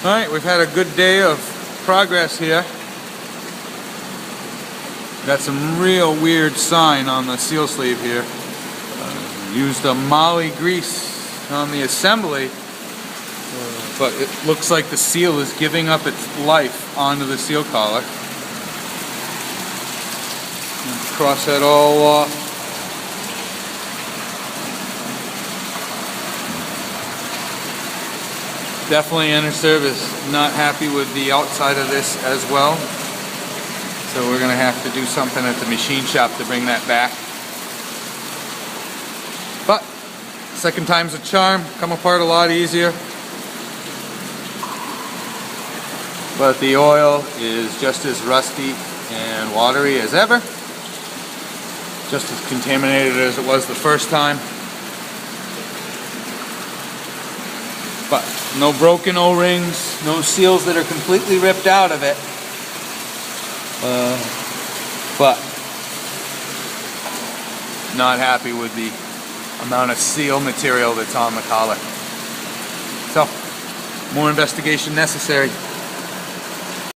Alright, we've had a good day of progress here. Got some real weird sign on the seal sleeve here. Used a moly grease on the assembly, but it looks like the seal is giving up its life onto the seal collar. Cross that all off. Definitely elusive is not happy with the outside of this as well. So we're going to have to do something at the machine shop to bring that back. But second time's a charm, come apart a lot easier. But the oil is just as rusty and watery as ever. Just as contaminated as it was the first time. But no broken O-rings, no seals that are completely ripped out of it. But not happy with the amount of seal material that's on the collar. So, more investigation necessary.